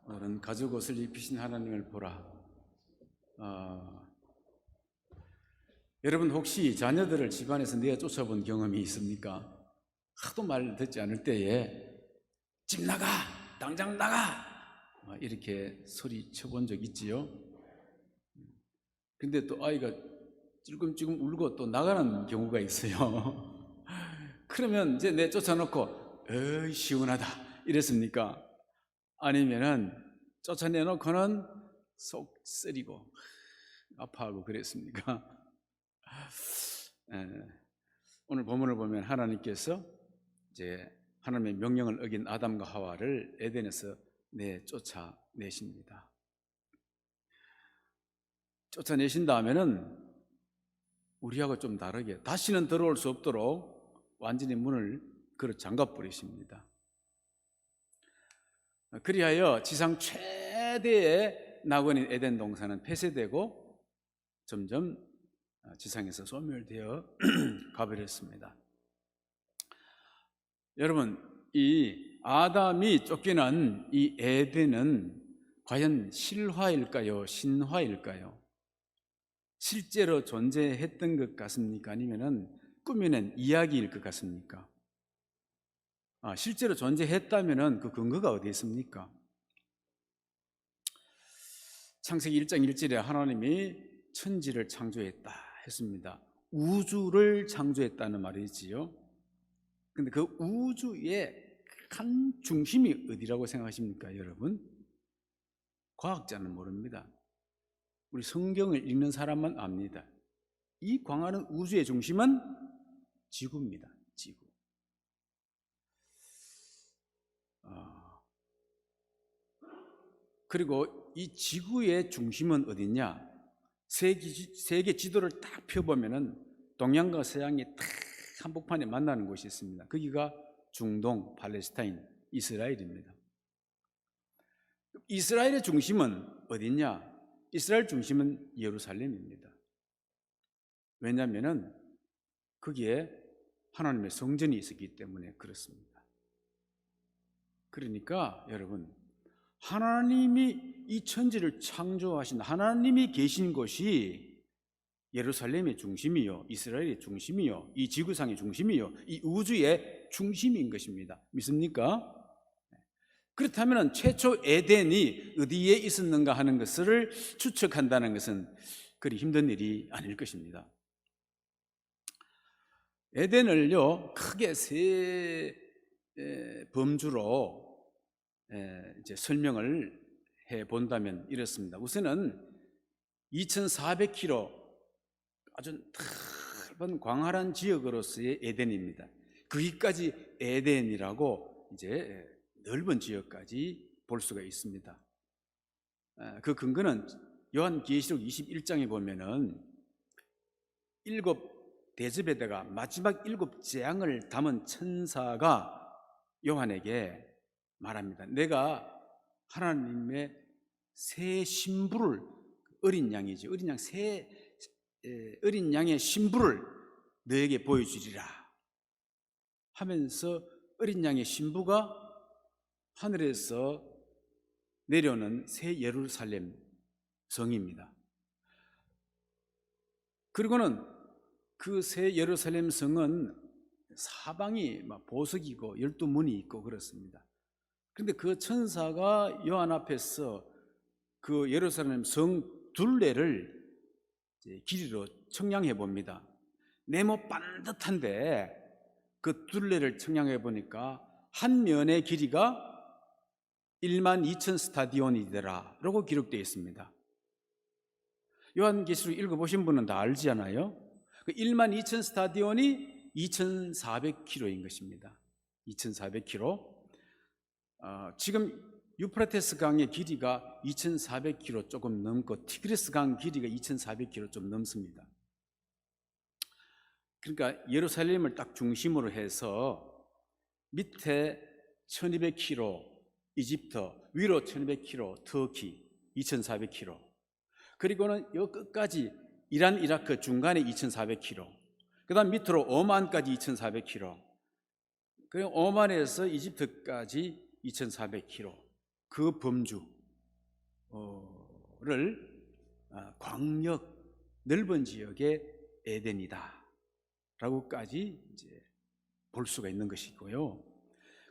너는 가죽 옷을 입히신 하나님을 보라. 여러분 혹시 자녀들을 집안에서 내어 쫓아본 경험이 있습니까? 하도 말 듣지 않을 때에 집 나가! 당장 나가! 이렇게 소리 쳐본 적 있지요? 근데 또 아이가 찔끔찔끔 울고 또 나가는 경우가 있어요. 그러면 이제 내 쫓아놓고 어이 시원하다 이랬습니까? 아니면은 쫓아내놓고는 속 쓰리고 아파하고 그랬습니까? 오늘 본문을 보면 하나님께서 이제 하나님의 명령을 어긴 아담과 하와를 에덴에서 쫓아내십니다. 쫓아내신 다음에는 우리하고 좀 다르게 다시는 들어올 수 없도록 완전히 문을 걸어 잠가 버리십니다. 그리하여 지상 최대의 낙원인 에덴 동산은 폐쇄되고 점점 지상에서 소멸되어 가버렸습니다. 여러분, 이 아담이 쫓겨난 이 에덴은 과연 실화일까요? 신화일까요? 실제로 존재했던 것 같습니까? 아니면 꾸며낸 이야기일 것 같습니까? 실제로 존재했다면 그 근거가 어디 있습니까? 창세기 1장 1절에 하나님이 천지를 창조했다 했습니다. 우주를 창조했다는 말이지요. 근데 그 우주의 한 중심이 어디라고 생각하십니까, 여러분? 과학자는 모릅니다. 우리 성경을 읽는 사람만 압니다. 이 광활한 우주의 중심은 지구입니다. 지구. 그리고 이 지구의 중심은 어디냐? 세계 지도를 딱 펴보면은 동양과 서양이 딱 한복판에 만나는 곳이 있습니다. 거기가 중동, 팔레스타인, 이스라엘입니다. 이스라엘의 중심은 어디냐? 이스라엘 중심은 예루살렘입니다. 왜냐하면 거기에 하나님의 성전이 있었기 때문에 그렇습니다. 그러니까 여러분, 하나님이 이 천지를 창조하신 하나님이 계신 곳이 예루살렘의 중심이요, 이스라엘의 중심이요, 이 지구상의 중심이요, 이 우주의 중심인 것입니다. 믿습니까? 그렇다면 최초 에덴이 어디에 있었는가 하는 것을 추측한다는 것은 그리 힘든 일이 아닐 것입니다. 에덴을요 크게 세 범주로 이제 설명을 해 본다면 이렇습니다. 우선은 2,400km 아주 넓은 광활한 지역으로서의 에덴입니다. 거기까지 에덴이라고 이제 넓은 지역까지 볼 수가 있습니다. 그 근거는 요한계시록 21장에 보면은 7 대접에다가 마지막 7 재앙을 담은 천사가 요한에게 말합니다. 내가 하나님의 새 신부를, 어린 양이죠, 어린 양의 신부를 너에게 보여주리라 하면서 어린 양의 신부가 하늘에서 내려오는 새 예루살렘 성입니다. 그리고는 그 새 예루살렘 성은 사방이 보석이고 12문이 있고 그렇습니다. 그런데 그 천사가 요한 앞에서 그 예루살렘 성 둘레를 길이로 측량해 봅니다. 네모 반듯한데 그 둘레를 측량해 보니까 한 면의 길이가 12,000 스타디온이더라 라고 기록되어 있습니다. 요한계시록 읽어보신 분은 다 알지않아요? 그 12,000 스타디온이 2,400km인 것입니다. 2,400km. 지금 유프라테스 강의 길이가 2,400km 조금 넘고 티그리스 강 길이가 2,400km 좀 넘습니다. 그러니까 예루살렘을 딱 중심으로 해서 밑에 1,200km 이집트, 위로 1,200km 터키, 2,400km, 그리고는 요 끝까지 이란, 이라크 중간에 2,400km, 그 다음 밑으로 오만까지 2,400km, 그리고 오만에서 이집트까지 2,400km, 그 범주, 광역 넓은 지역의 에덴이다라고까지 이제 볼 수가 있는 것이고요.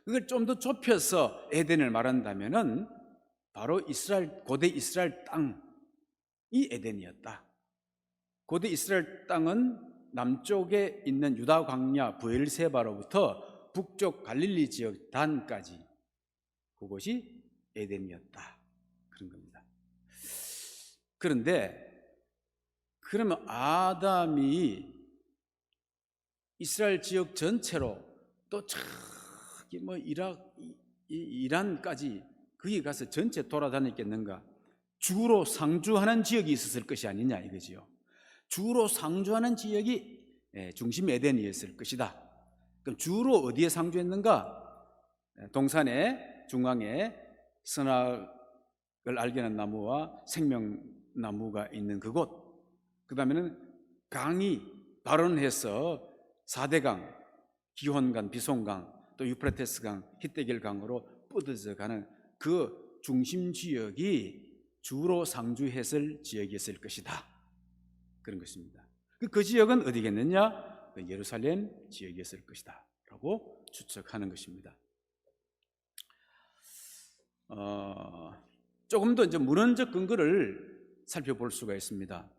그걸 좀 더 좁혀서 에덴을 말한다면은 바로 고대 이스라엘 땅이 에덴이었다. 고대 이스라엘 땅은 남쪽에 있는 유다 광야 브엘세바로부터 북쪽 갈릴리 지역 단까지 그곳이 에덴이었다. 그런 겁니다. 그런데 그러면 아담이 이스라엘 지역 전체로 또 저기 이란까지 거기 가서 전체 돌아다녔겠는가? 주로 상주하는 지역이 있었을 것이 아니냐 이거지요. 주로 상주하는 지역이 중심 에덴이었을 것이다. 그럼 주로 어디에 상주했는가? 동산의 중앙에 선악을 알게 하는 나무와 생명나무가 있는 그곳, 그 다음에는 강이 발원해서 4대강, 기혼강, 비송강, 또 유프라테스강, 히데겔강으로 뻗어져 가는 그 중심 지역이 주로 상주했을 지역이었을 것이다. 그런 것입니다. 그 지역은 어디겠느냐? 예루살렘 지역이었을 것이다 라고 추측하는 것입니다. 조금 더 이제 문헌적 근거를 살펴볼 수가 있습니다.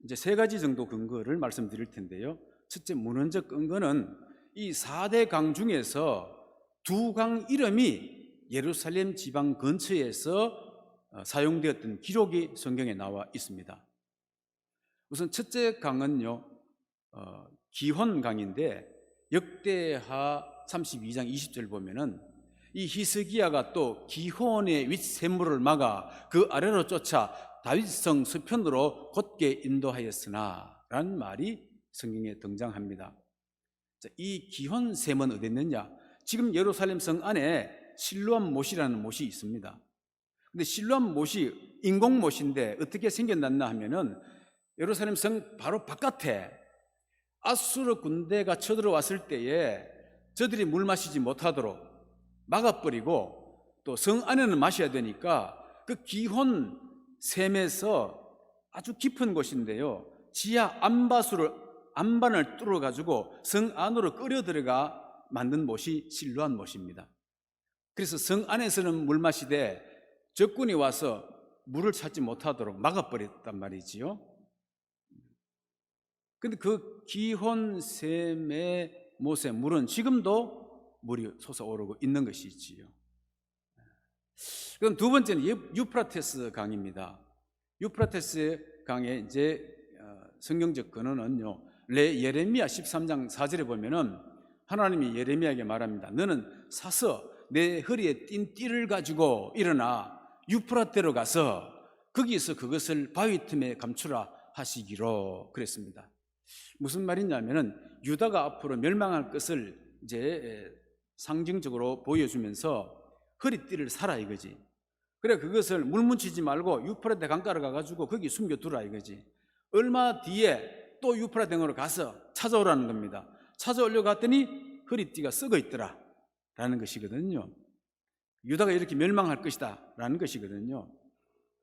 이제 3가지 정도 근거를 말씀드릴 텐데요. 첫째, 문헌적 근거는 이 4대 강 중에서 2강 이름이 예루살렘 지방 근처에서 사용되었던 기록이 성경에 나와 있습니다. 우선 첫째 강은요, 기혼 강인데 역대하 32장 20절 보면은 이 히스기야가 또 기혼의 윗샘물을 막아 그 아래로 쫓아 다윗성 서편으로 곧게 인도하였으나 라는 말이 성경에 등장합니다. 자, 이 기혼샘은 어디 있느냐? 지금 예루살렘 성 안에 실로암 못이라는 못이 있습니다. 근데 실로암 못이 인공 못인데 어떻게 생겨났나 하면은 예루살렘 성 바로 바깥에 아수르 군대가 쳐들어왔을 때에 저들이 물 마시지 못하도록 막아버리고 또 성 안에는 마셔야 되니까 그 기혼 샘에서 아주 깊은 곳인데요, 지하 안반을 뚫어가지고 성 안으로 끌어 들어가 만든 못이 실로암 못입니다. 그래서 성 안에서는 물 마시되 적군이 와서 물을 찾지 못하도록 막아버렸단 말이지요. 근데 그 기혼 샘의 못의 물은 지금도 물이 솟아오르고 있는 것이지요. 그럼 두 번째는 유프라테스 강입니다. 유프라테스 강의 이제 성경적 근원은요, 예레미야 13장 4절에 보면은 하나님이 예레미야에게 말합니다. 너는 사서 내 허리에 띈 띠를 가지고 일어나 유프라테로 가서 거기서 그것을 바위 틈에 감추라 하시기로 그랬습니다. 무슨 말이냐면은 유다가 앞으로 멸망할 것을 이제 상징적으로 보여주면서 허리띠를 사라 이거지. 그래 그것을 물 묻히지 말고 유프라테 강가로 가가지고 거기 숨겨두라 이거지. 얼마 뒤에 또 유프라테 강으로 가서 찾아오라는 겁니다. 찾아오려고 갔더니 허리띠가 썩어 있더라 라는 것이거든요. 유다가 이렇게 멸망할 것이다 라는 것이거든요.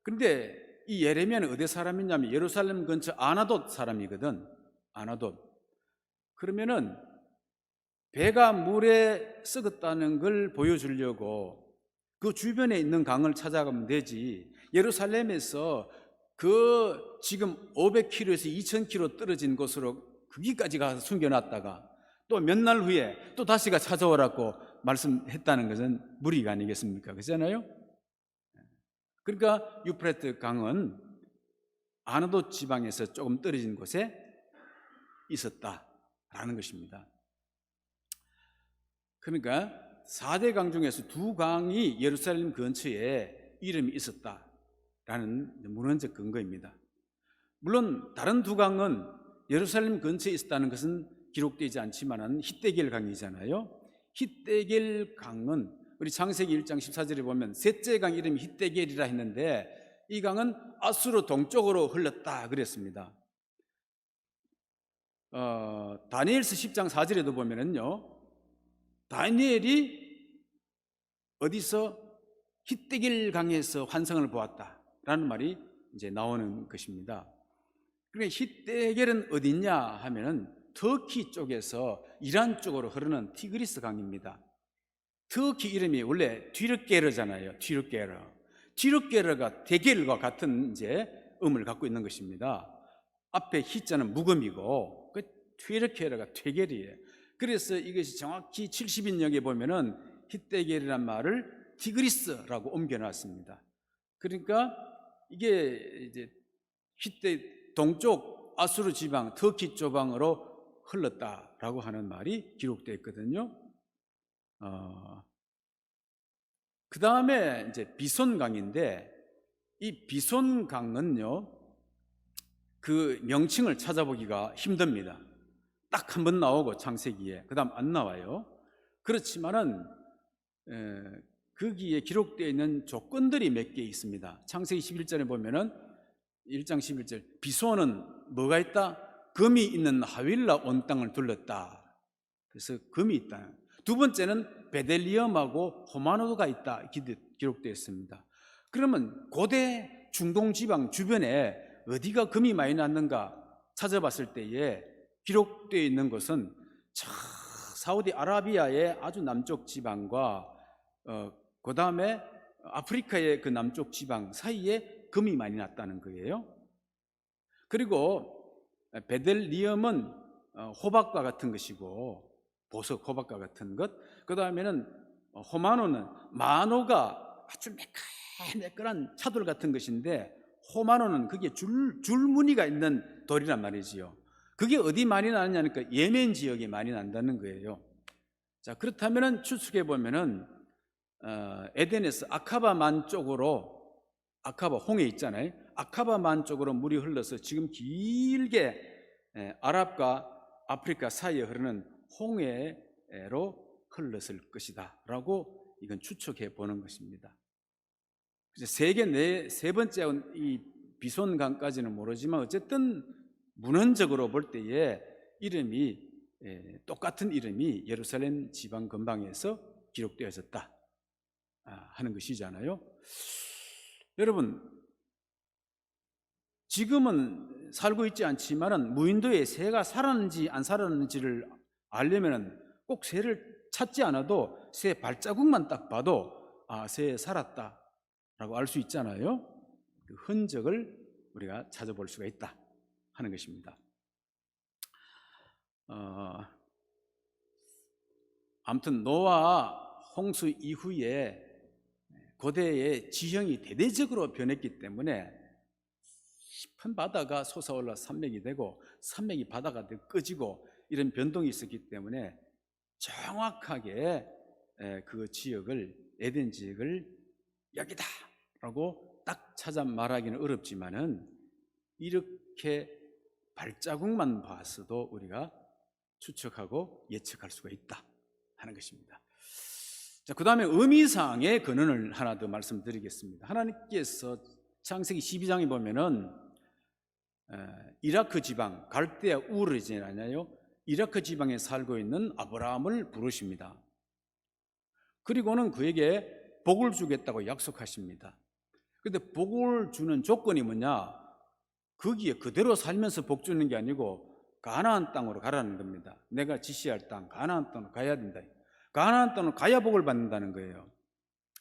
그런데 이 예레미야는 어디 사람이냐면 예루살렘 근처 아나돗 사람이거든. 아나돗. 그러면은 배가 물에 썩었다는 걸 보여주려고 그 주변에 있는 강을 찾아가면 되지, 예루살렘에서 그 지금 500km에서 2000km 떨어진 곳으로 거기까지 가서 숨겨놨다가 또 몇 날 후에 또 다시가 찾아오라고 말씀했다는 것은 무리가 아니겠습니까? 그렇잖아요? 그러니까 유프라테 강은 아나돗 지방에서 조금 떨어진 곳에 있었다라는 것입니다. 그러니까 4대 강 중에서 2강이 예루살렘 근처에 이름이 있었다라는 문헌적 근거입니다. 물론 다른 2강은 예루살렘 근처에 있었다는 것은 기록되지 않지만 히데겔 강이잖아요. 히데겔 강은 우리 창세기 1장 14절에 보면 셋째 강 이름이 히데겔이라 했는데 이 강은 아수르 동쪽으로 흘렀다 그랬습니다. 다니엘서 10장 4절에도 보면은요, 다니엘이 어디서 히데겔 강에서 환상을 보았다라는 말이 이제 나오는 것입니다. 그러니까 히데겔은 어디냐 하면은 터키 쪽에서 이란 쪽으로 흐르는 티그리스 강입니다. 터키 이름이 원래 뒤르게르잖아요. 뒤르게르가 데겔과 같은 이제 음을 갖고 있는 것입니다. 앞에 히자는 묵음이고 그 뒤르게르가 퇴겔이에요. 그래서 이것이 정확히 70인역에 보면은 히데겔이란 말을 티그리스라고 옮겨놨습니다. 그러니까 이게 이제 동쪽 아수르 지방, 터키 조방으로 흘렀다라고 하는 말이 기록되어 있거든요. 그 다음에 이제 비손강인데, 이 비손강은요, 그 명칭을 찾아보기가 힘듭니다. 딱 한 번 나오고 창세기에, 그 다음 안 나와요. 그렇지만은 거기에 기록되어 있는 조건들이 몇 개 있습니다. 창세기 11절에 보면은 1장 11절, 비손은 뭐가 있다? 금이 있는 하윌라 온 땅을 둘렀다. 그래서 금이 있다. 두 번째는 베델리엄하고 호마노가 있다 기록되어 있습니다. 그러면 고대 중동 지방 주변에 어디가 금이 많이 났는가 찾아봤을 때에 기록되어 있는 것은 사우디아라비아의 아주 남쪽 지방과 그 다음에 아프리카의 그 남쪽 지방 사이에 금이 많이 났다는 거예요. 그리고 베델리엄은 호박과 같은 것이고, 보석 호박과 같은 것. 그 다음에는 호마노는 마노가 아주 매끈한 차돌 같은 것인데, 호마노는 그게 줄무늬가 있는 돌이란 말이지요. 그게 어디 많이 나느냐니까 예멘 지역에 많이 난다는 거예요. 자, 그렇다면은 추측해 보면은 에덴에서 아카바만 쪽으로, 아카바 홍해 있잖아요. 아카바만 쪽으로 물이 흘러서 지금 길게 아랍과 아프리카 사이에 흐르는 홍해로 흘렀을 것이다 라고 이건 추측해 보는 것입니다. 세계 세 번째 이 비손강까지는 모르지만 어쨌든 문헌적으로 볼 때에 이름이 똑같은 이름이 예루살렘 지방 근방에서 기록되어졌다 하는 것이잖아요. 여러분, 지금은 살고 있지 않지만은 무인도에 새가 살았는지 안 살았는지를 알려면은 꼭 새를 찾지 않아도 새 발자국만 딱 봐도 새 살았다라고 알 수 있잖아요. 그 흔적을 우리가 찾아볼 수가 있다 하는 것입니다. 아무튼 노아 홍수 이후에 고대의 지형이 대대적으로 변했기 때문에 깊은 바다가 솟아올라 산맥이 되고, 산맥이 바다가 되고 꺼지고, 이런 변동이 있었기 때문에 정확하게 그 지역을, 에덴 지역을 여기다 라고 딱 찾아 말하기는 어렵지만은 이렇게 발자국만 봤어도 우리가 추측하고 예측할 수가 있다 하는 것입니다. 자, 그 다음에 의미상의 근원을 하나 더 말씀드리겠습니다. 하나님께서 창세기 12장에 보면은 이라크 지방, 갈대아 우르지나요, 이라크 지방에 살고 있는 아브라함을 부르십니다. 그리고는 그에게 복을 주겠다고 약속하십니다. 그런데 복을 주는 조건이 뭐냐? 거기에 그대로 살면서 복 주는 게 아니고 가나안 땅으로 가라는 겁니다. 내가 지시할 땅, 가나안 땅으로 가야 된다. 가나안 땅으로 가야 복을 받는다는 거예요.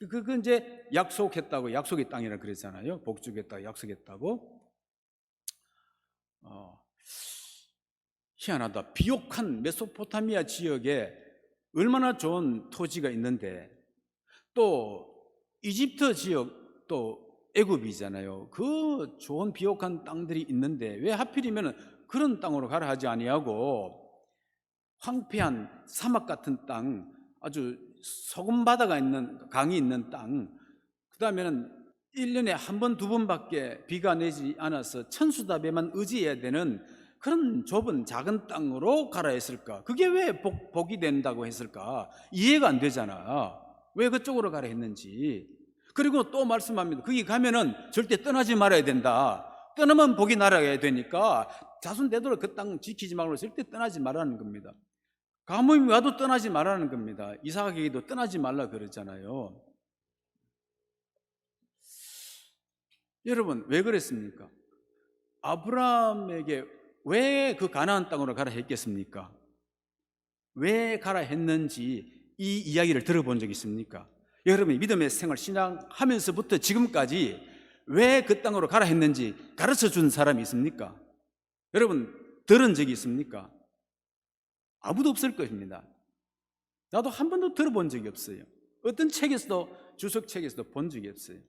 그건 이제 약속했다고, 약속의 땅이라 그랬잖아요. 복 주겠다고 약속했다고. 희한하다. 비옥한 메소포타미아 지역에 얼마나 좋은 토지가 있는데, 또 이집트 지역, 또 애굽이잖아요. 그 좋은 비옥한 땅들이 있는데 왜 하필이면 그런 땅으로 가라 하지 아니하고 황폐한 사막 같은 땅, 아주 소금 바다가 있는, 강이 있는 땅, 그 다음에는 1년에 한 번, 두 번밖에 비가 내지 않아서 천수답에만 의지해야 되는 그런 좁은 작은 땅으로 가라 했을까? 그게 왜 복이 된다고 했을까? 이해가 안 되잖아. 왜 그쪽으로 가라 했는지. 그리고 또 말씀합니다. 거기 가면은 절대 떠나지 말아야 된다. 떠나면 복이 날아가야 되니까 자손 되도록 그 땅 지키지 말고 절대 떠나지 말라는 겁니다. 가뭄이 와도 떠나지 말라는 겁니다. 이삭에게도 떠나지 말라 그랬잖아요. 여러분 왜 그랬습니까? 아브라함에게 왜 그 가나안 땅으로 가라 했겠습니까? 왜 가라 했는지 이 이야기를 들어본 적 있습니까? 여러분이 믿음의 생활 신앙하면서부터 지금까지 왜 그 땅으로 가라 했는지 가르쳐 준 사람이 있습니까? 여러분 들은 적이 있습니까? 아무도 없을 것입니다. 나도 한 번도 들어본 적이 없어요. 어떤 책에서도, 주석책에서도 본 적이 없어요.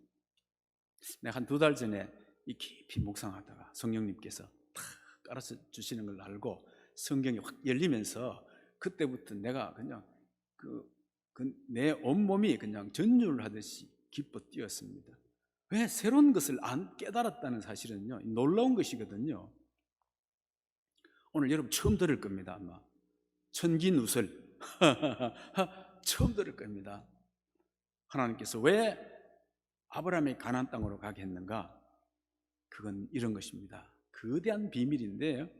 내가 한 2달 전에 이 깊이 묵상하다가 성령님께서 탁 깔아서 주시는 걸 알고 성경이 확 열리면서 그때부터 내가 그냥 내 온몸이 그냥 전율을 하듯이 기뻐 뛰었습니다. 왜? 새로운 것을 안 깨달았다는 사실은요, 놀라운 것이거든요. 오늘 여러분 처음 들을 겁니다. 아마 천기누설 처음 들을 겁니다. 하나님께서 왜 아브라함이 가나안 땅으로 가게 했는가? 그건 이런 것입니다. 거대한 비밀인데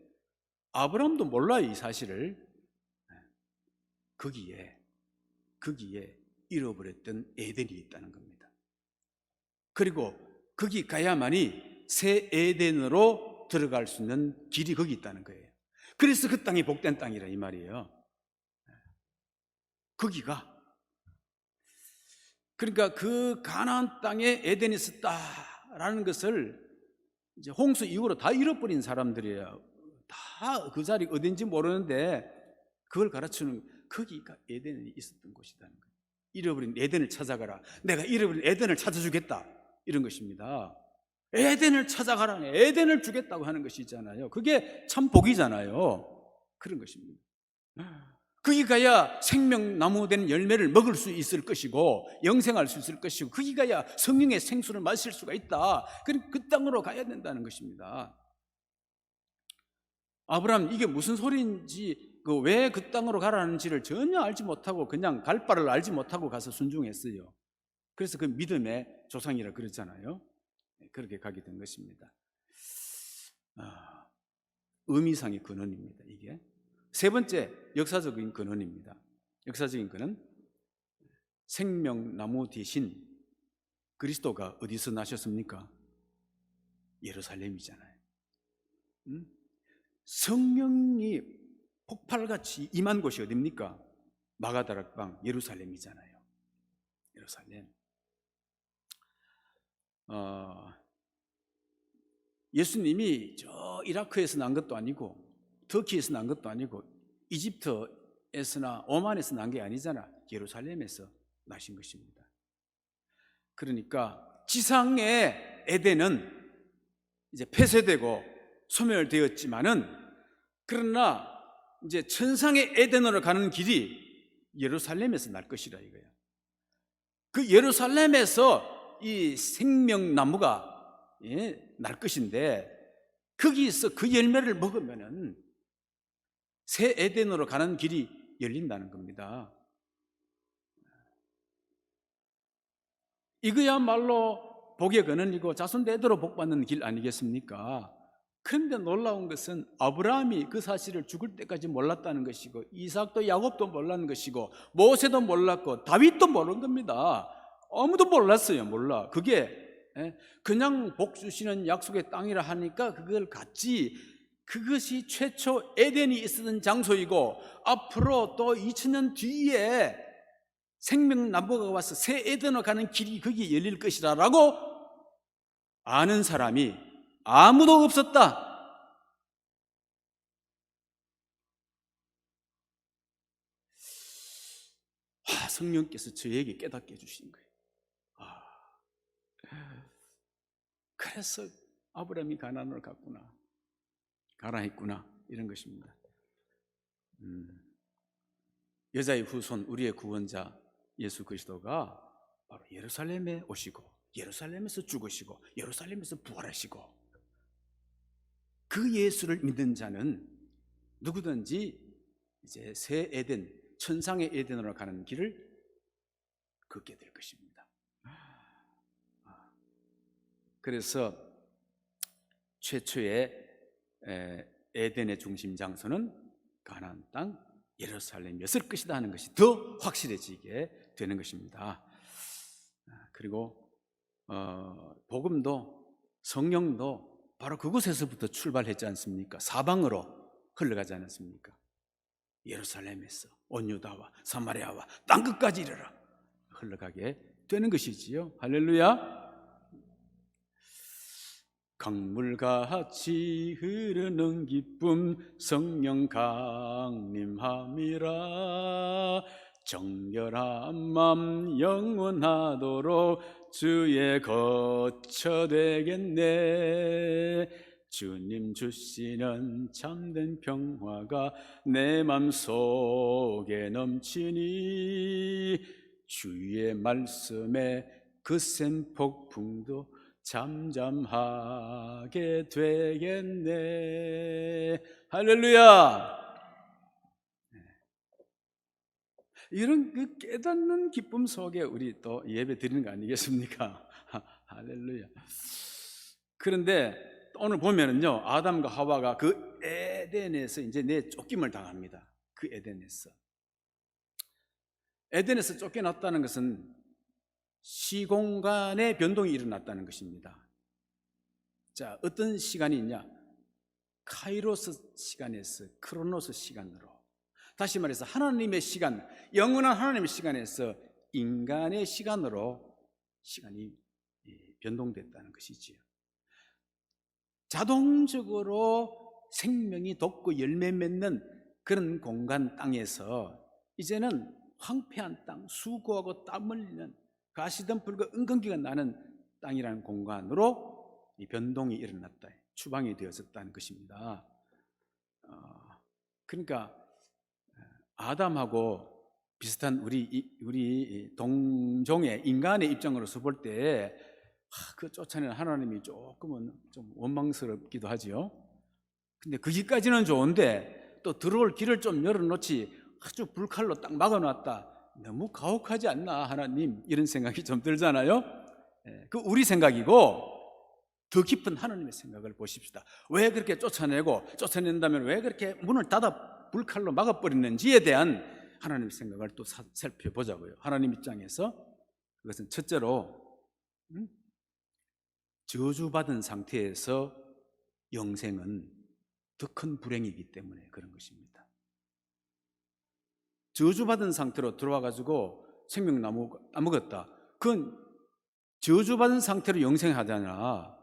아브라함도 몰라요, 이 사실을. 거기에 잃어버렸던 에덴이 있다는 겁니다. 그리고 거기 가야만이 새 에덴으로 들어갈 수 있는 길이 거기 있다는 거예요. 그래서 그 땅이 복된 땅이라 이 말이에요. 거기가, 그러니까 그 가나안 땅에 에덴이 있었다라는 것을 이제 홍수 이후로 다 잃어버린 사람들이에요. 다 그 자리 어딘지 모르는데 그걸 가르치는, 거기가 에덴이 있었던 곳이라는 거예요. 잃어버린 에덴을 찾아가라. 내가 잃어버린 에덴을 찾아주겠다. 이런 것입니다. 에덴을 찾아가라. 에덴을 주겠다고 하는 것이잖아요. 그게 참 복이잖아요. 그런 것입니다. 거기 가야 생명나무 된 열매를 먹을 수 있을 것이고 영생할 수 있을 것이고 거기 가야 성령의 생수를 마실 수가 있다. 그 땅으로 가야 된다는 것입니다. 아브라함 이게 무슨 소리인지, 왜 그 땅으로 가라는지를 전혀 알지 못하고 그냥 갈 바를 알지 못하고 가서 순종했어요. 그래서 그 믿음의 조상이라 그랬잖아요. 그렇게 가게 된 것입니다. 의미상의 근원입니다. 이게 세 번째 역사적인 근원입니다. 역사적인 근원, 생명나무 대신 그리스도가 어디서 나셨습니까? 예루살렘이잖아요. 성령이 폭발같이 임한 곳이 어디입니까? 마가다락방 예루살렘이잖아요. 예루살렘. 예수님이 저 이라크에서 난 것도 아니고 터키에서 난 것도 아니고 이집트에서나 오만에서 난 게 아니잖아. 예루살렘에서 나신 것입니다. 그러니까 지상의 에덴은 이제 폐쇄되고 소멸되었지만은, 그러나 이제 천상의 에덴으로 가는 길이 예루살렘에서 날 것이라 이거야. 그 예루살렘에서 이 생명나무가 날 것인데, 거기서 그 열매를 먹으면은 새 에덴으로 가는 길이 열린다는 겁니다. 이거야말로 복의 근원이고 자손대대로 복받는 길 아니겠습니까? 그런데 놀라운 것은 아브라함이 그 사실을 죽을 때까지 몰랐다는 것이고, 이삭도 야곱도 몰랐는 것이고, 모세도 몰랐고, 다윗도 모르는 겁니다. 아무도 몰랐어요. 몰라. 그게 그냥 복 주시는 약속의 땅이라 하니까 그걸 갖지, 그것이 최초 에덴이 있었던 장소이고 앞으로 또 2000년 뒤에 생명나무가 와서 새 에덴으로 가는 길이 거기에 열릴 것이라고 아는 사람이 아무도 없었다. 성령께서 저에게 깨닫게 해주신 거예요. 그래서 아브라함이 가나안으로 갔구나, 가라 했구나, 이런 것입니다. 여자의 후손, 우리의 구원자 예수 그리스도가 바로 예루살렘에 오시고 예루살렘에서 죽으시고 예루살렘에서 부활하시고, 그 예수를 믿는 자는 누구든지 이제 새 에덴, 천상의 에덴으로 가는 길을 걷게 될 것입니다. 그래서 최초의 에덴의 중심 장소는 가나안 땅 예루살렘이었을 것이다 하는 것이 더 확실해지게 되는 것입니다. 그리고 복음도 성령도 바로 그곳에서부터 출발했지 않습니까? 사방으로 흘러가지 않았습니까? 예루살렘에서 온 유다와 사마리아와 땅끝까지 이르러 흘러가게 되는 것이지요. 할렐루야. 강물같이 흐르는 기쁨 성령 강림함이라. 정결한 맘 영원하도록 주의 거처 되겠네. 주님 주시는 참된 평화가 내 맘속에 넘치니 주의 말씀에 거센 폭풍도 잠잠하게 되겠네. 할렐루야. 이런 그 깨닫는 기쁨 속에 우리 또 예배 드리는 거 아니겠습니까? 할렐루야. 그런데 오늘 보면은요, 아담과 하와가 그 에덴에서 이제 쫓김을 당합니다. 그 에덴에서 쫓겨났다는 것은 시공간의 변동이 일어났다는 것입니다. 자, 어떤 시간이 있냐? 카이로스 시간에서 크로노스 시간으로, 다시 말해서 하나님의 시간, 영원한 하나님의 시간에서 인간의 시간으로 시간이 변동됐다는 것이지요. 자동적으로 생명이 돋고 열매 맺는 그런 공간 땅에서 이제는 황폐한 땅, 수고하고 땀 흘리는 가시덤불과 은근기가 나는 땅이라는 공간으로 이 변동이 일어났다, 추방이 되어졌다는 것입니다. 그러니까 아담하고 비슷한 우리 동종의 인간의 입장으로서 볼 때 그 쫓아내는 하나님이 조금은 좀 원망스럽기도 하지요. 근데 거기까지는 좋은데 또 들어올 길을 좀 열어놓지 아주 불칼로 딱 막아놨다, 너무 가혹하지 않나 하나님, 이런 생각이 좀 들잖아요. 그 우리 생각이고, 더 깊은 하나님의 생각을 보십시다. 왜 그렇게 쫓아낸다면 왜 그렇게 문을 닫아 불칼로 막아버리는지에 대한 하나님의 생각을 또 살펴보자고요. 하나님 입장에서 그것은 첫째로 저주받은 상태에서 영생은 더 큰 불행이기 때문에 그런 것입니다. 저주받은 상태로 들어와가지고 생명나무 따먹었다, 그건 저주받은 상태로 영생하잖아.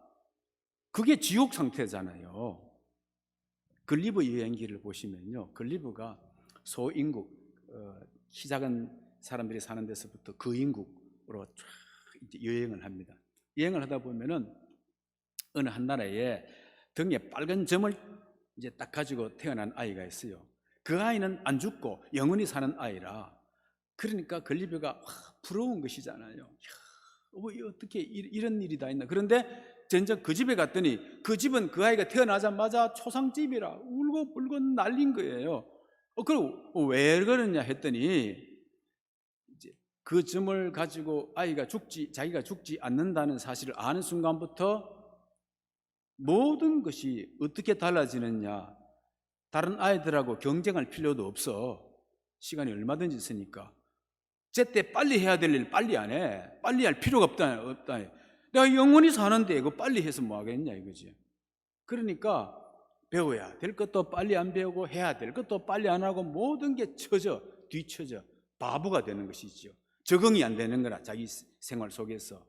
그게 지옥 상태잖아요. 글리브 여행기를 보시면요, 글리브가 소인국, 키 작은 사람들이 사는 데서부터 거인국으로 쫙 이제 여행을 합니다. 여행을 하다 보면은 어느 한 나라에 등에 빨간 점을 이제 딱 가지고 태어난 아이가 있어요. 그 아이는 안 죽고 영원히 사는 아이라, 그러니까 글리브가 부러운 것이잖아요. 어떻게 이런 일이 다 있나. 그런데 전적 그 집에 갔더니 그 집은 그 아이가 태어나자마자 초상집이라 울고 불고 난린 거예요. 그리고 왜 그러냐 했더니 이제 그 점을 가지고 자기가 죽지 않는다는 사실을 아는 순간부터 모든 것이 어떻게 달라지느냐, 다른 아이들하고 경쟁할 필요도 없어. 시간이 얼마든지 있으니까 제때 빨리 해야 될 일 빨리 안 해. 빨리 할 필요가 없다. 내가 영원히 사는데 이거 빨리 해서 뭐 하겠냐 이거지. 그러니까 배워야 될 것도 빨리 안 배우고 해야 될 것도 빨리 안 하고 모든 게 뒤처져 바보가 되는 것이지요. 적응이 안 되는 거라, 자기 생활 속에서.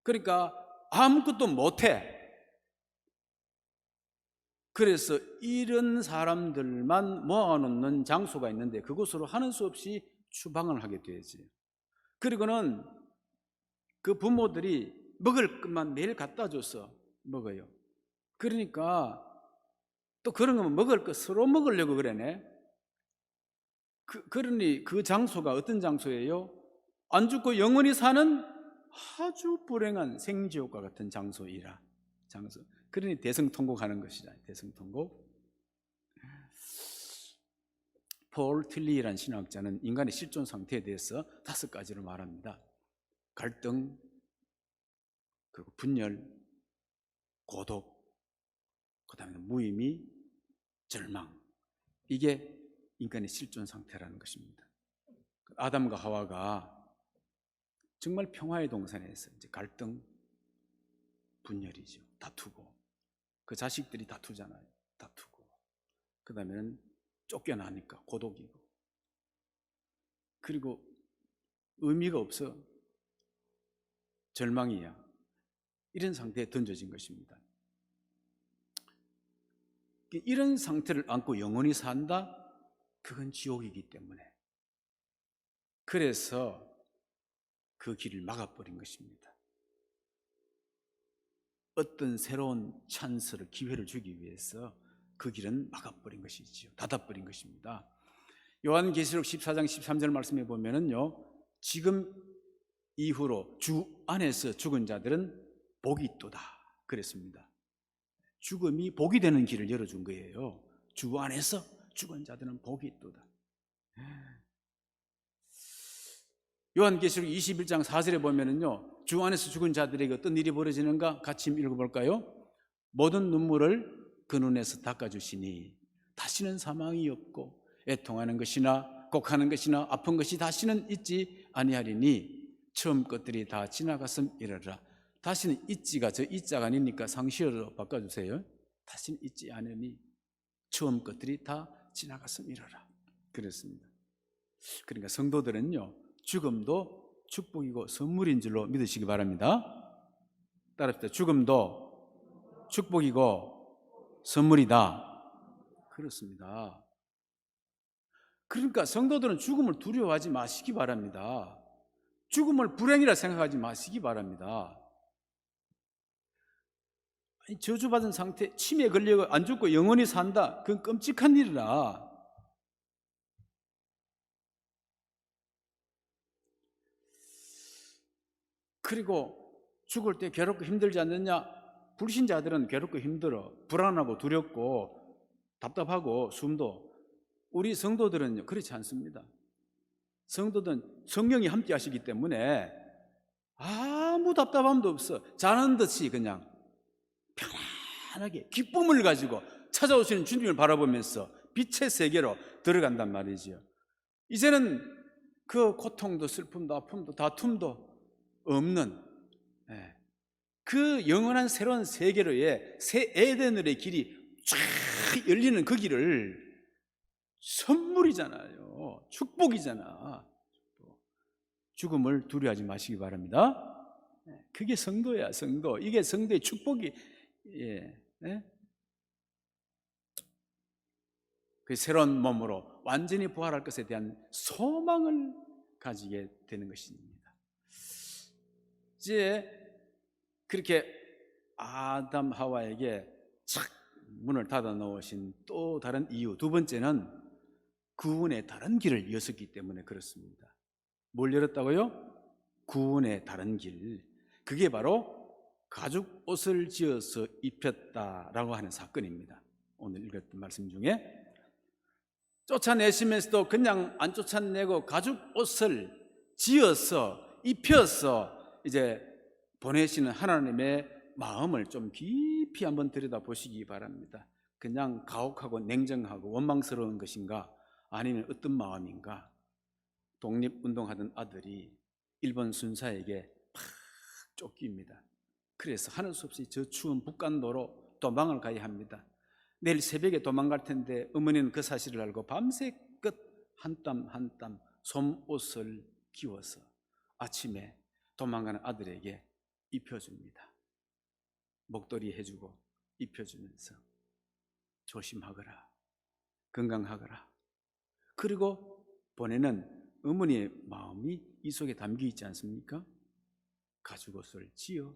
그러니까 아무것도 못해. 그래서 이런 사람들만 모아놓는 장소가 있는데 그곳으로 하는 수 없이 추방을 하게 되지. 그리고는 그 부모들이 먹을 것만 매일 갖다 줘서 먹어요. 그러니까 또 그런 거면 먹을 거 서로 먹으려고 그러네. 그러니 그 장소가 어떤 장소예요? 안 죽고 영원히 사는 아주 불행한 생지옥과 같은 장소. 그러니 대성통곡하는 것이다. 대성통곡. 폴 틸리라는 신학자는 인간의 실존 상태에 대해서 5가지로 말합니다. 갈등, 그리고 분열, 고독, 그 다음에 무의미, 절망. 이게 인간의 실존 상태라는 것입니다. 아담과 하와가 정말 평화의 동산에서 이제 갈등, 분열이죠. 다투고, 그 자식들이 다투잖아요. 다투고, 그 다음에는 쫓겨나니까 고독이고, 그리고 의미가 없어. 절망이야. 이런 상태에 던져진 것입니다. 이런 상태를 안고 영원히 산다? 그건 지옥이기 때문에. 그래서 그 길을 막아버린 것입니다. 어떤 새로운 찬스를, 기회를 주기 위해서 그 길은 막아버린 것이지요. 닫아버린 것입니다. 요한계시록 14장 13절 말씀에 보면은요, 지금 이후로 주 안에서 죽은 자들은 복이 있도다 그랬습니다. 죽음이 복이 되는 길을 열어준 거예요. 주 안에서 죽은 자들은 복이 있도다. 요한계시록 21장 4절에 보면은요, 주 안에서 죽은 자들에게 어떤 일이 벌어지는가 같이 읽어볼까요? 모든 눈물을 그 눈에서 닦아주시니 다시는 사망이 없고 애통하는 것이나 곡하는 것이나 아픈 것이 다시는 있지 아니하리니 처음 것들이 다 지나갔음이러라. 다시는 있지가 저 있자가 아니니까 상시어로 바꿔주세요. 다시는 있지 않으니 처음 것들이 다 지나갔음이러라. 그렇습니다. 그러니까 성도들은요, 죽음도 축복이고 선물인 줄로 믿으시기 바랍니다. 따라합시다. 죽음도 축복이고 선물이다. 그렇습니다. 그러니까 성도들은 죽음을 두려워하지 마시기 바랍니다. 죽음을 불행이라 생각하지 마시기 바랍니다. 저주받은 상태, 치매에 걸려 안 죽고 영원히 산다. 그건 끔찍한 일이라. 그리고 죽을 때 괴롭고 힘들지 않느냐? 불신자들은 괴롭고 힘들어. 불안하고 두렵고 답답하고 숨도. 우리 성도들은 그렇지 않습니다. 성도들은 성령이 함께 하시기 때문에 아무 답답함도 없어. 자는 듯이 그냥 편안하게 기쁨을 가지고 찾아오시는 주님을 바라보면서 빛의 세계로 들어간단 말이지요. 이제는 그 고통도 슬픔도 아픔도 다툼도 없는 그 영원한 새로운 세계로의 새 에덴의 길이 쫙 열리는 그 길을 선물이잖아요. 축복이잖아. 죽음을 두려워하지 마시기 바랍니다. 그게 성도야, 성도. 이게 성도의 축복이. 그 새로운 몸으로 완전히 부활할 것에 대한 소망을 가지게 되는 것입니다. 이제 그렇게 아담 하와에게 착 문을 닫아 놓으신 또 다른 이유, 두 번째는 구원의 다른 길을 여셨기 때문에 그렇습니다. 뭘 열었다고요? 구원의 다른 길. 그게 바로 가죽 옷을 지어서 입혔다라고 하는 사건입니다. 오늘 읽었던 말씀 중에 쫓아내시면서도 그냥 안 쫓아내고 가죽 옷을 지어서 입혀서 이제 보내시는 하나님의 마음을 좀 깊이 한번 들여다보시기 바랍니다. 그냥 가혹하고 냉정하고 원망스러운 것인가, 아니면 어떤 마음인가? 독립운동하던 아들이 일본 순사에게 팍 쫓깁니다. 그래서 하는 수 없이 저 추운 북간도로 도망을 가야 합니다. 내일 새벽에 도망갈 텐데 어머니는 그 사실을 알고 밤새껏 한 땀 한 땀 솜옷을 기워서 아침에 도망가는 아들에게 입혀줍니다. 목도리 해주고 입혀주면서 조심하거라, 건강하거라. 그리고 보내는 어머니의 마음이 이 속에 담겨 있지 않습니까? 가죽옷을 지어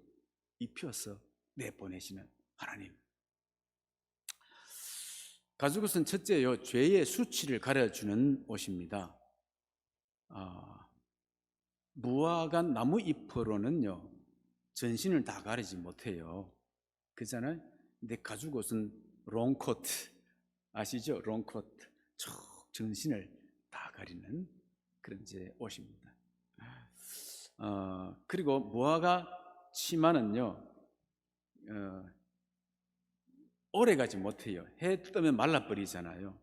입혀서 내보내시는 하나님. 가죽옷은 첫째요, 죄의 수치를 가려주는 옷입니다. 무화과 나무 잎으로는요 전신을 다 가리지 못해요. 그잖아요. 근데 가죽옷은 롱코트 아시죠? 롱코트, 쭉 전신을 다 가리는 그런 이제 옷입니다. 그리고 무화과 치마는요 오래 가지 못해요. 해 뜨면 말라버리잖아요.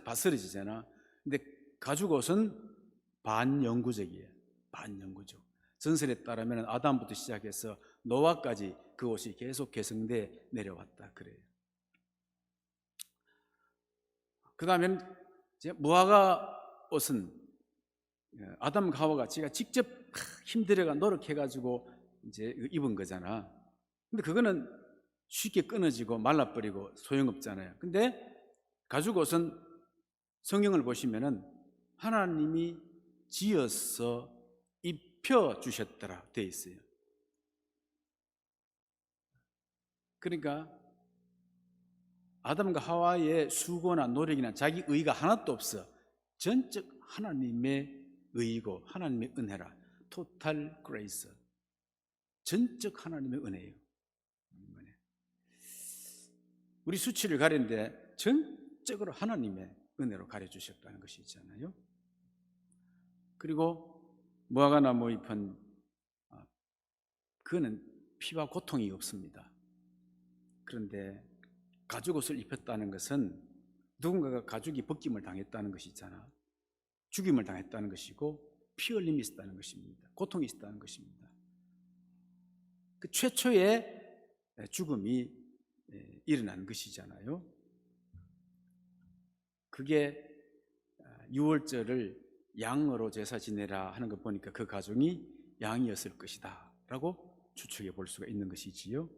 바스러지잖아. 근데 가죽옷은 반영구적이에요. 반영구적. 전설에 따르면 아담부터 시작해서 노아까지 그 옷이 계속 개성돼 내려왔다 그래요. 그 다음엔 무화과 옷은 아담과 하와가 제가 직접 힘들어가 노력해가지고 이제 입은 거잖아. 근데 그거는 쉽게 끊어지고 말라버리고 소용없잖아요. 근데 가죽 옷은 성경을 보시면은 하나님이 지어서 입혀 주셨더라 돼 있어요. 그러니까 아담과 하와의 수고나 노력이나 자기 의가 하나도 없어. 전적 하나님의 의이고 하나님의 은혜라. 토탈 그레이스. 전적 하나님의 은혜예요. 우리 수치를 가리는데 전적으로 하나님의 은혜로 가려주셨다는 것이 있잖아요. 그리고 무화과나무 잎은 그거는 피와 고통이 없습니다. 그런데 가죽옷을 입혔다는 것은 누군가가 가죽이 벗김을 당했다는 것이 있잖아. 죽임을 당했다는 것이고 피 흘림이 있었다는 것입니다. 고통이 있었다는 것입니다. 그 최초의 죽음이 일어난 것이잖아요. 그게 유월절을 양으로 제사 지내라 하는 거 보니까 그 가정이 양이었을 것이다 라고 추측해 볼 수가 있는 것이지요.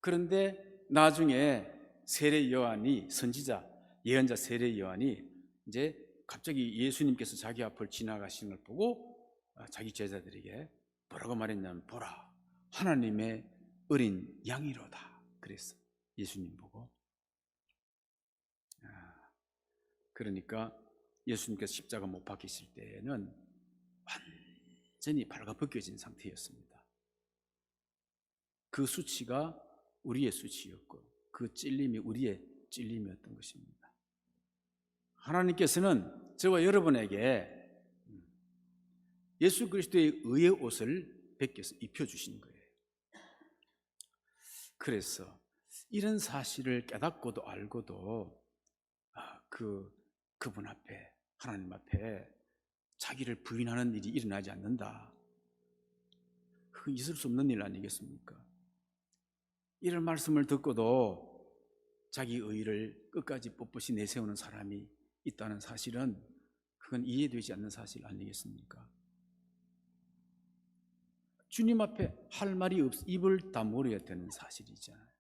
그런데 나중에 세례 요한이, 선지자 예언자 세례 요한이 이제 갑자기 예수님께서 자기 앞을 지나가시는 걸 보고 자기 제자들에게 뭐라고 말했냐면, 보라, 하나님의 어린 양이로다 그랬어. 예수님 보고. 그러니까 예수님께서 십자가 못 박히실 때에는 완전히 발가벗겨진 상태였습니다. 그 수치가 우리의 수치였고 그 찔림이 우리의 찔림이었던 것입니다. 하나님께서는 저와 여러분에게 예수 그리스도의 의의 옷을 벗겨서 입혀주신 거예요. 그래서 이런 사실을 깨닫고도 알고도 그분 앞에, 하나님 앞에 자기를 부인하는 일이 일어나지 않는다. 그건 있을 수 없는 일 아니겠습니까? 이런 말씀을 듣고도 자기 의의를 끝까지 뻣뻣이 내세우는 사람이 있다는 사실은 그건 이해되지 않는 사실 아니겠습니까? 주님 앞에 할 말이 입을 다물어야 되는 사실이잖아요.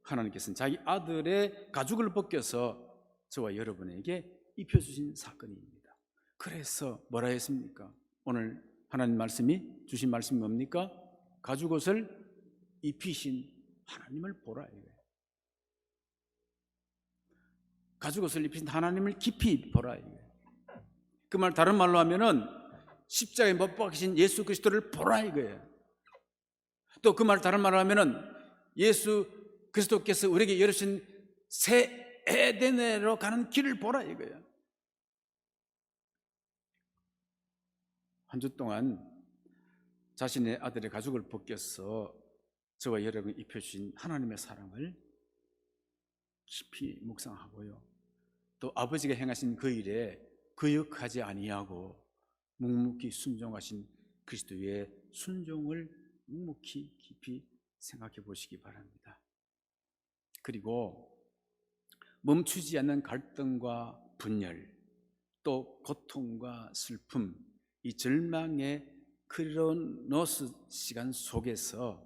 하나님께서는 자기 아들의 가죽을 벗겨서 저와 여러분에게 입혀주신 사건입니다. 그래서 뭐라 했습니까? 오늘 하나님 말씀이 주신 말씀이 뭡니까? 가죽옷을 입히신 하나님을 보라 이거예요. 가죽옷을 입히신 하나님을 깊이 보라 이거예요. 그 말 다른 말로 하면은 십자가에 못 박히신 예수 그리스도를 보라 이거예요. 또 그 말 다른 말로 하면은 예수 그리스도께서 우리에게 열으신 새 에덴으로 가는 길을 보라 이거예요. 한 주 동안 자신의 아들의 가죽을 벗겨서 저와 여러분 입혀주신 하나님의 사랑을 깊이 묵상하고요. 또 아버지가 행하신 그 일에 거역하지 아니하고 묵묵히 순종하신 그리스도의 순종을 묵묵히 깊이 생각해 보시기 바랍니다. 그리고 멈추지 않는 갈등과 분열, 또 고통과 슬픔, 이 절망의 크로노스 시간 속에서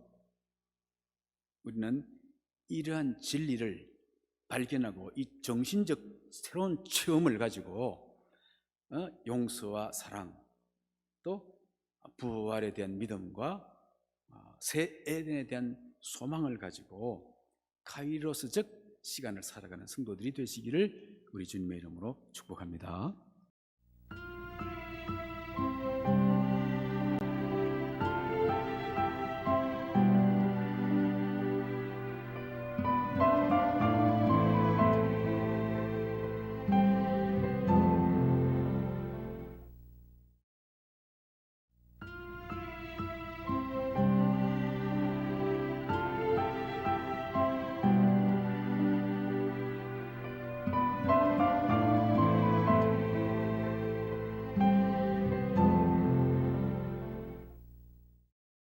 우리는 이러한 진리를 발견하고 이 정신적 새로운 체험을 가지고 용서와 사랑, 또 부활에 대한 믿음과 새 에덴에 대한 소망을 가지고 카이로스적 시간을 살아가는 성도들이 되시기를 우리 주님의 이름으로 축복합니다.